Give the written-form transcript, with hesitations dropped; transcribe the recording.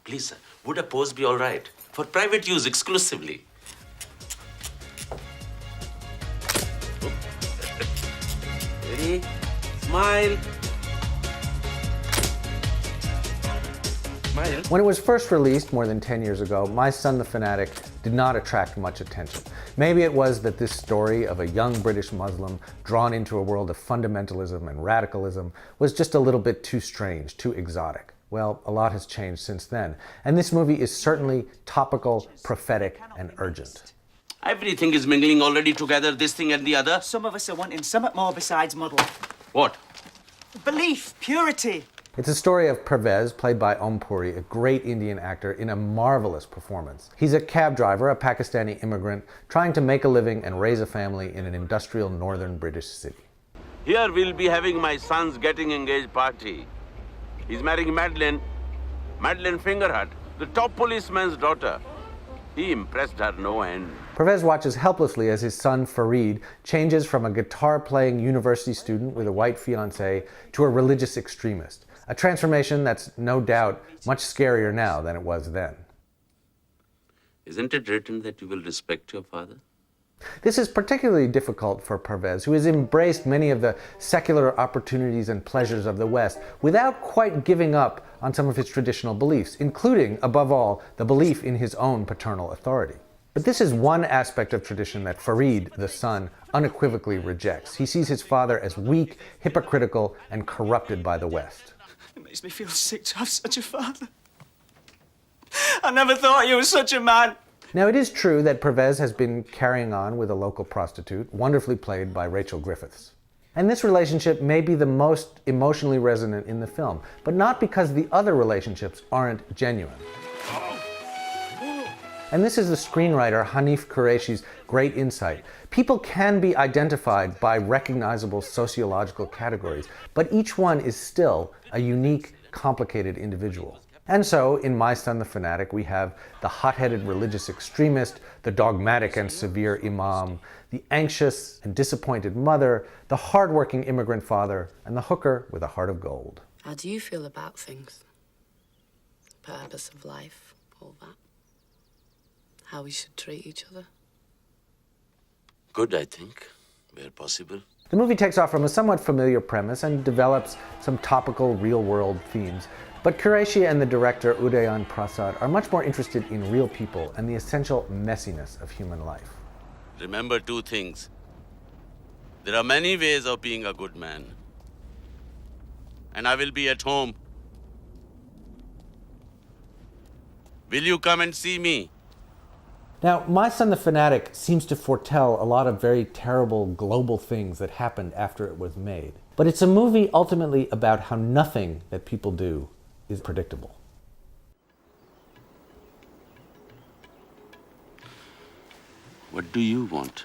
Please, sir, would a pose be all right? For private use exclusively. Ready? Smile. Smile. When it was first released more than 10 years ago, My Son the Fanatic did not attract much attention. Maybe it was that this story of a young British Muslim drawn into a world of fundamentalism and radicalism was just a little bit too strange, too exotic. Well, a lot has changed since then, and this movie is certainly topical, prophetic, and urgent. Everything is mingling already together, this thing and the other. Some of us are wanting something more besides muddle. What? Belief, purity. It's a story of Pervez, played by Om Puri, a great Indian actor in a marvelous performance. He's a cab driver, a Pakistani immigrant, trying to make a living and raise a family in an industrial northern British city. Here we'll be having my son's getting engaged party. He's marrying Madeline Fingerhut, the top policeman's daughter. He impressed her no end. Pervez watches helplessly as his son Farid changes from a guitar-playing university student with a white fiancée to a religious extremist. A transformation that's no doubt much scarier now than it was then. Isn't it written that you will respect your father? This is particularly difficult for Pervez, who has embraced many of the secular opportunities and pleasures of the West without quite giving up on some of his traditional beliefs, including, above all, the belief in his own paternal authority. But this is one aspect of tradition that Farid, the son, unequivocally rejects. He sees his father as weak, hypocritical, and corrupted by the West. It makes me feel sick to have such a father. I never thought you were such a man. Now, it is true that Pervez has been carrying on with a local prostitute, wonderfully played by Rachel Griffiths. And this relationship may be the most emotionally resonant in the film, but not because the other relationships aren't genuine. And this is the screenwriter Hanif Qureshi's great insight. People can be identified by recognizable sociological categories, but each one is still a unique, complicated individual. And so, in My Son the Fanatic, we have the hot-headed religious extremist, the dogmatic and severe imam, the anxious and disappointed mother, the hard-working immigrant father, and the hooker with a heart of gold. How do you feel about things? The purpose of life, all that? How we should treat each other? Good, I think, where possible. The movie takes off from a somewhat familiar premise and develops some topical real-world themes. But Qureshi and the director Udayan Prasad are much more interested in real people and the essential messiness of human life. Remember two things. There are many ways of being a good man. And I will be at home. Will you come and see me? Now, My Son the Fanatic seems to foretell a lot of very terrible global things that happened after it was made. But it's a movie ultimately about how nothing that people do is predictable. What do you want?